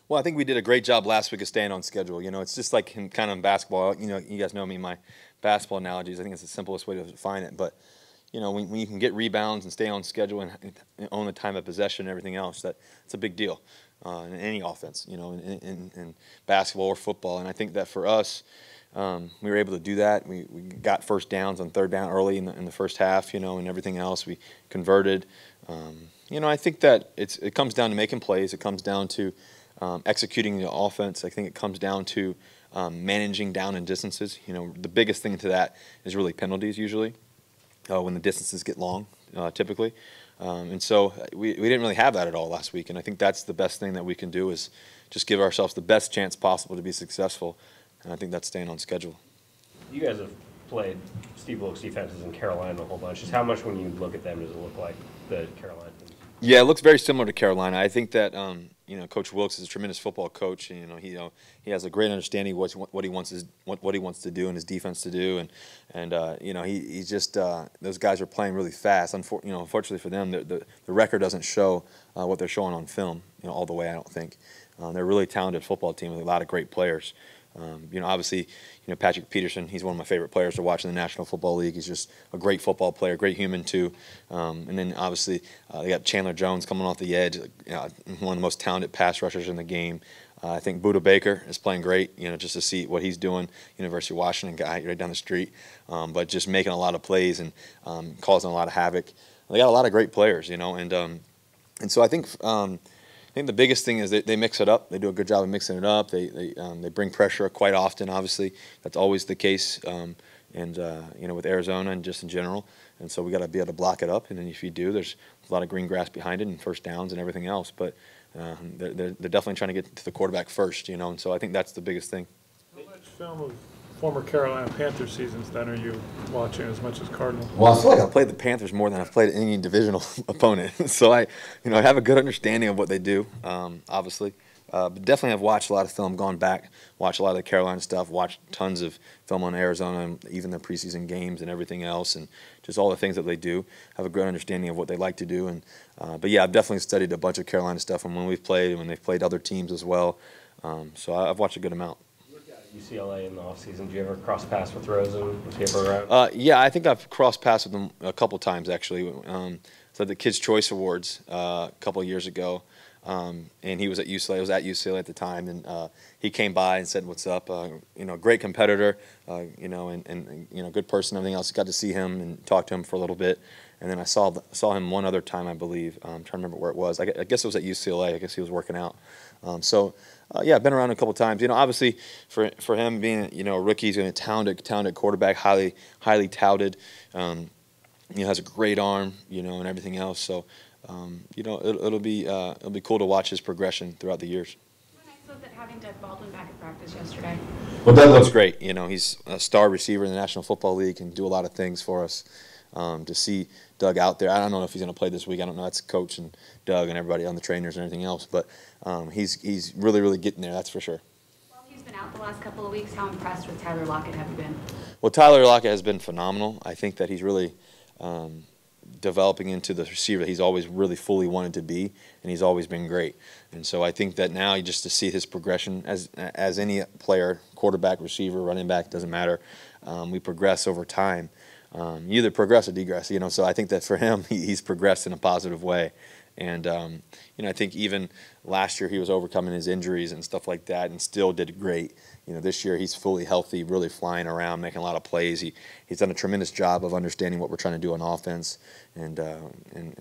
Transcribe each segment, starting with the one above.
Well, I think we did a great job last week of staying on schedule. It's just like kind of in basketball. You guys know me, my basketball analogies. I think it's the simplest way to define it. But, when you can get rebounds and stay on schedule and own the time of possession and everything else, that's a big deal in any offense, in basketball or football. And I think that for us, we were able to do that. We got first downs on third down early in the first half, and everything else. We converted. I think that it comes down to making plays. It comes down to executing the offense. I think it comes down to managing down and distances. The biggest thing to that is really penalties usually when the distances get long, typically. And so we didn't really have that at all last week. And I think that's the best thing that we can do is just give ourselves the best chance possible to be successful. And I think that's staying on schedule. You guys have played Steve Wilkes defenses in Carolina a whole bunch. Just how much, when you look at them, does it look like the Carolina teams? Yeah, it looks very similar to Carolina. I think that Coach Wilkes is a tremendous football coach. And, he has a great understanding of what he wants to do and his defense to do. He's just those guys are playing really fast. Unfortunately for them, the record doesn't show what they're showing on film. All the way. I don't think they're a really talented football team with a lot of great players. Obviously, Patrick Peterson, he's one of my favorite players to watch in the National Football League. He's just a great football player, great human too. And then obviously they got Chandler Jones coming off the edge, one of the most talented pass rushers in the game. I think Budda Baker is playing great, just to see what he's doing. University of Washington guy right down the street, but just making a lot of plays and causing a lot of havoc. They got a lot of great players, and so I think the biggest thing is they mix it up. They do a good job of mixing it up. They bring pressure quite often. Obviously, that's always the case, with Arizona and just in general. And so we got to be able to block it up. And then if you do, there's a lot of green grass behind it and first downs and everything else. But they're definitely trying to get to the quarterback first, And so I think that's the biggest thing. How much film of former Carolina Panthers seasons then are you watching as much as Cardinals? Well, I feel like I've played the Panthers more than I've played any divisional opponent. So I have a good understanding of what they do, obviously. But definitely have watched a lot of film, gone back, watched a lot of the Carolina stuff, watched tons of film on Arizona, and even the preseason games and everything else, and just all the things that they do. Have a good understanding of what they like to do. But yeah, I've definitely studied a bunch of Carolina stuff from when we've played and when they've played other teams as well. So I've watched a good amount. UCLA in the offseason. Do you ever cross paths with Rosen? Was he ever around? Yeah, I think I've crossed paths with him a couple times actually. So at the Kids' Choice Awards a couple of years ago, and he was at UCLA. I was at UCLA at the time, and he came by and said, "What's up?" Great competitor, and good person. Everything else. Got to see him and talk to him for a little bit, and then I saw him one other time, I believe. I'm trying to remember where it was. I guess it was at UCLA. I guess he was working out. Yeah, I've been around a couple times. Obviously for him being a rookie, he's a talented quarterback, highly touted. Has a great arm, and everything else. So, it'll be cool to watch his progression throughout the years. What nice was it having Doug Baldwin back at practice yesterday? Well, Doug looks great. He's a star receiver in the National Football League, can do a lot of things for us. To see Doug out there, I don't know if he's going to play this week. I don't know. That's Coach and Doug and everybody on the trainers and everything else. But he's really, really getting there. That's for sure. While he's been out the last couple of weeks, how impressed with Tyler Lockett have you been? Well, Tyler Lockett has been phenomenal. I think that he's really developing into the receiver that he's always really fully wanted to be, and he's always been great. And so I think that now just to see his progression as any player, quarterback, receiver, running back, doesn't matter. We progress over time. You either progress or degress, So I think that for him, he's progressed in a positive way. And, I think even last year he was overcoming his injuries and stuff like that and still did great. This year he's fully healthy, really flying around, making a lot of plays. He's done a tremendous job of understanding what we're trying to do on offense and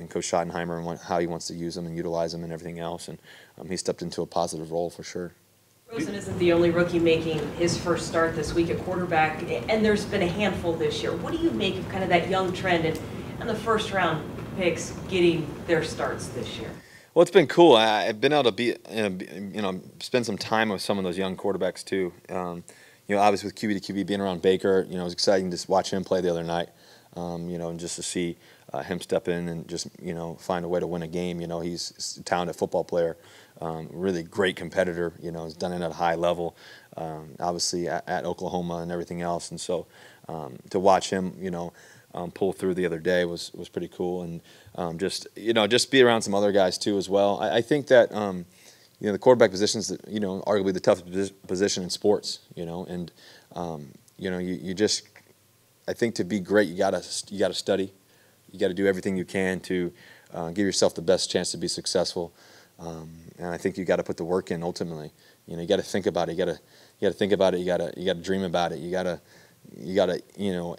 Coach Schottenheimer and how he wants to use them and utilize them and everything else. And he stepped into a positive role for sure. Rosen isn't the only rookie making his first start this week at quarterback, and there's been a handful this year. What do you make of kind of that young trend and the first-round picks getting their starts this year? Well, it's been cool. I've been able to spend some time with some of those young quarterbacks too. Obviously with QB to QB, being around Baker, it was exciting to watch him play the other night. And just to see him step in and just find a way to win a game. He's a talented football player, really great competitor. Has done it at a high level, obviously at Oklahoma and everything else. And so to watch him, pull through the other day was pretty cool. And just be around some other guys too as well. I think that the quarterback position is, arguably the toughest position in sports, and, you just, I think to be great, you gotta study. You got to do everything you can to give yourself the best chance to be successful. And I think you got to put the work in ultimately. You got to think about it. You got to think about it. You got to dream about it. You got to,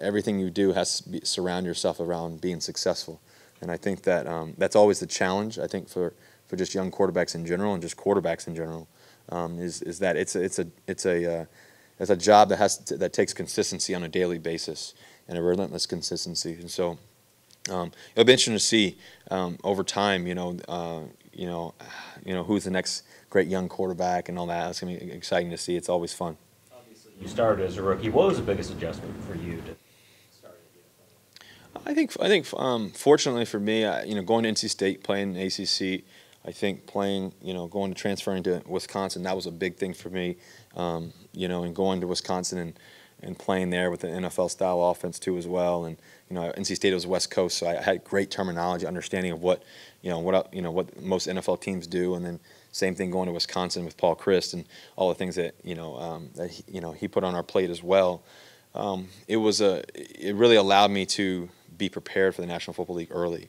everything you do has to surround yourself around being successful. And I think that that's always the challenge, I think, for just young quarterbacks in general and just quarterbacks in general, is that it's a job that takes consistency on a daily basis and a relentless consistency. And so it'll be interesting to see over time, who's the next great young quarterback and all that. It's going to be exciting to see. It's always fun. Obviously, you started as a rookie. What was the biggest adjustment for you to start at the NFL? I think fortunately for me, going to NC State, playing ACC, I think going to transferring to Wisconsin, that was a big thing for me. And going to Wisconsin and playing there with an NFL-style offense too as well. And NC State was West Coast, so I had great terminology, understanding of what most NFL teams do. And then same thing going to Wisconsin with Paul Chryst and all the things that he put on our plate as well. It really allowed me to be prepared for the National Football League early.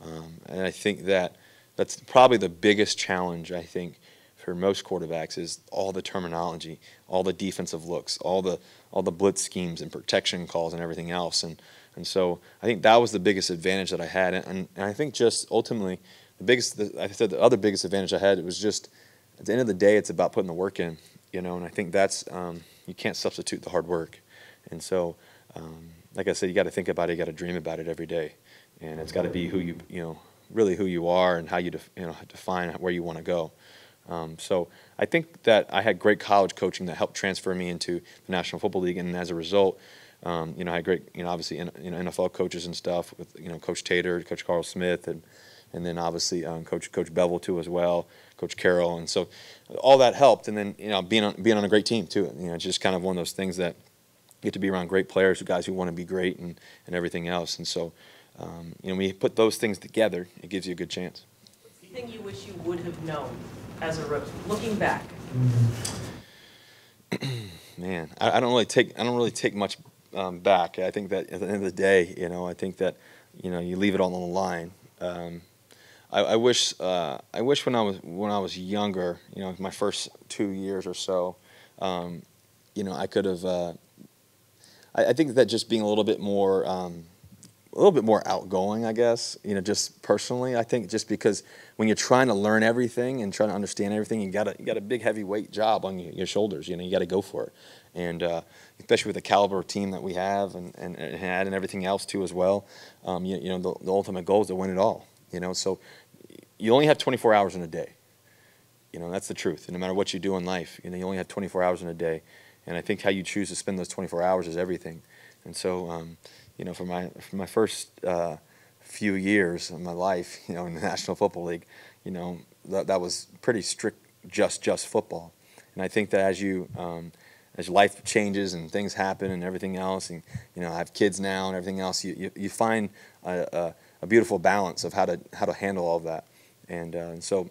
And I think that's probably the biggest challenge, I think, for most quarterbacks is all the terminology, all the defensive looks, all the blitz schemes and protection calls and everything else. And so I think that was the biggest advantage that I had. And I think just ultimately the other biggest advantage I had, it was just at the end of the day, it's about putting the work in, and I think that's, you can't substitute the hard work. And so, like I said, you got to think about it, you got to dream about it every day. And it's got to be really who you are and how you define where you want to go. So I think that I had great college coaching that helped transfer me into the National Football League, and as a result, I had great, obviously, NFL coaches and stuff with, Coach Tater, Coach Carl Smith, and then obviously Coach Bevel too as well, Coach Carroll, and so all that helped. And then being on a great team too. It's just kind of one of those things that you get to be around great players, guys who want to be great, and everything else. And so when you put those things together, it gives you a good chance. What's the thing you wish you would have known as a rookie, looking back? Man, I don't really take much back. I think that at the end of the day, I think that you leave it all on the line. I wish when I was younger, my first 2 years or so, I could have. I think that just being a little bit more outgoing, I guess, just personally. I think just because when you're trying to learn everything and trying to understand everything, you got a big heavyweight job on your shoulders. You got to go for it, and especially with the caliber of team that we have and had and everything else too as well. The ultimate goal is to win it all. So you only have 24 hours in a day. That's the truth. And no matter what you do in life, you only have 24 hours in a day, and I think how you choose to spend those 24 hours is everything. And so. For my first few years of my life, in the National Football League, that was pretty strict, just football. And I think that as life changes and things happen and everything else, and I have kids now and everything else, you find a beautiful balance of how to handle all of that. And so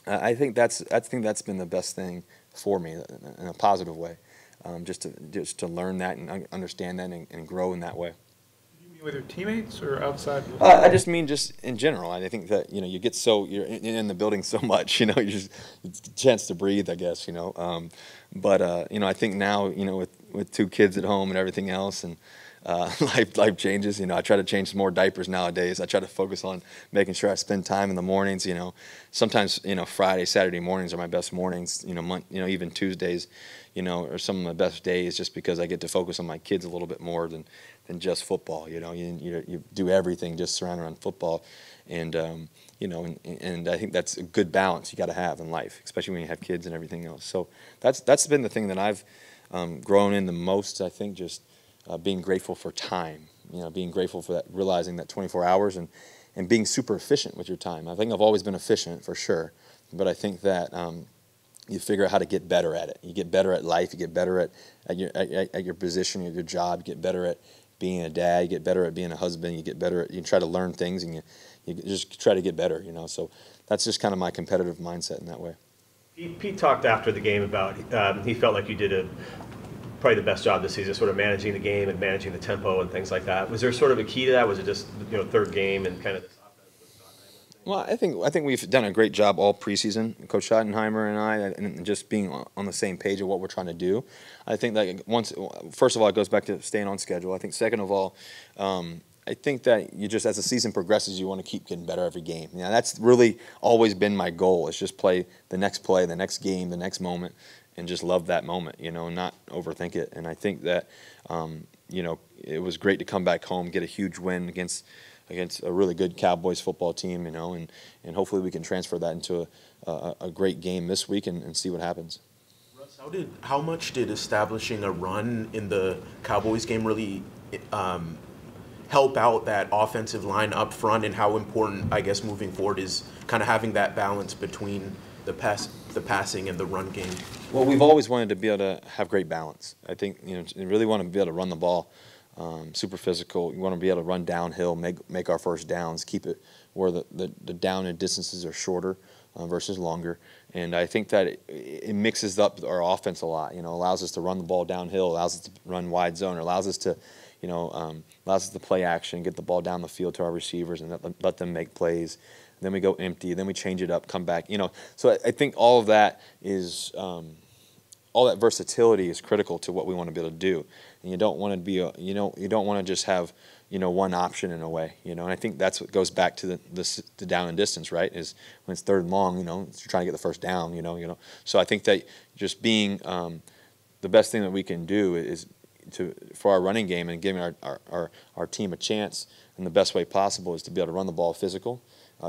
I think that's been the best thing for me in a positive way, just to learn that and understand that and grow in that way. With your teammates or outside? I just mean just in general. I think that you get you're in the building so much. You just it's a chance to breathe, I guess. But I think now with 2 kids at home and everything else, and life changes. I try to change some more diapers nowadays. I try to focus on making sure I spend time in the mornings. Sometimes Friday, Saturday mornings are my best mornings. Even Tuesdays, are some of my best days, just because I get to focus on my kids a little bit more than just football. You do everything just surrounded around football, and and I think that's a good balance you got to have in life, especially when you have kids and everything else. So that's been the thing that I've grown in the most. I think just being grateful for time. Being grateful for that, realizing that 24 hours and being super efficient with your time. I think I've always been efficient for sure, but I think that you figure out how to get better at it. You get better at life. You get better at your position, at your job. You get better at being a dad. You get better at being a husband. You try to learn things, and you just try to get better. So that's just kind of my competitive mindset in that way. Pete talked after the game about he felt like you did probably the best job this season, sort of managing the game and managing the tempo and things like that. Was there sort of a key to that? Was it just third game and kind of this offense? Well, I think we've done a great job all preseason, Coach Schottenheimer and I, and just being on the same page of what we're trying to do. I think that first of all, it goes back to staying on schedule. I think second of all, I think that you just, as the season progresses, you want to keep getting better every game. That's really always been my goal. Is just play, the next game, the next moment, and just love that moment. Not overthink it. And I think that it was great to come back home, get a huge win against a really good Cowboys football team. And hopefully we can transfer that into a great game this week and see what happens. Russ, how much did establishing a run in the Cowboys game really help out that offensive line up front, and how important, I guess, moving forward is kind of having that balance between the passing and the run game? Well, we've always wanted to be able to have great balance. I think you really want to be able to run the ball, super physical. You want to be able to run downhill, make our first downs, keep it where the down and distances are shorter versus longer. And I think that it mixes up our offense a lot. Allows us to run the ball downhill, allows us to run wide zone, or allows us to allows us to play action, get the ball down the field to our receivers and let them make plays. Then we go empty, then we change it up, come back. So I think all of that is all that versatility is critical to what we want to be able to do. And you don't want to be you don't want to just have one option in a way. And I think that's what goes back to the down and distance, right? Is when it's third and long, you're trying to get the first down. So I think that just being the best thing that we can do is for our running game and giving our team a chance in the best way possible is to be able to run the ball physical,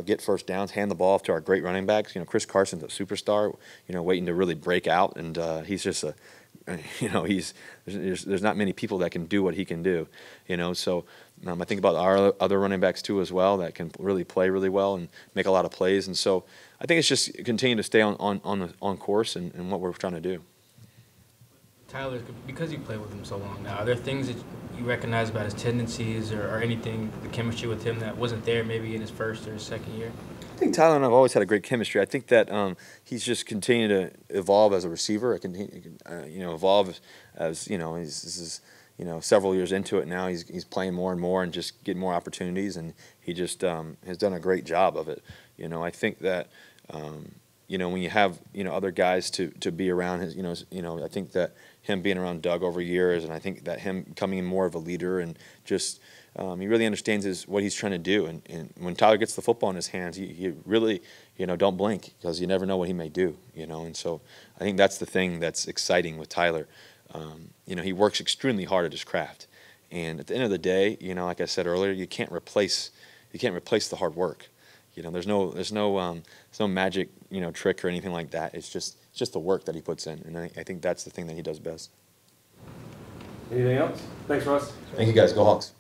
get first downs, hand the ball off to our great running backs. Chris Carson's a superstar, waiting to really break out, and he's just there's not many people that can do what he can do, So I think about our other running backs too as well that can really play really well and make a lot of plays, and so I think it's just continue to stay on course and what we're trying to do. Tyler, because you played with him so long now, are there things that you recognize about his tendencies or anything, the chemistry with him that wasn't there maybe in his first or his second year? I think Tyler and I have always had a great chemistry. I think that he's just continued to evolve as a receiver. Evolve as he's several years into it now. He's playing more and more and just getting more opportunities, and he just has done a great job of it. I think that when you have other guys to be around, I think that him being around Doug over years, and I think that him becoming more of a leader and just he really understands what he's trying to do. And when Tyler gets the football in his hands, he really don't blink, because you never know what he may do. And so I think that's the thing that's exciting with Tyler. He works extremely hard at his craft, and at the end of the day, like I said earlier, you can't replace the hard work. There's no magic trick or anything like that. It's just the work that he puts in, and I think that's the thing that he does best. Anything else? Thanks, Russ. Thank you guys. Go Hawks.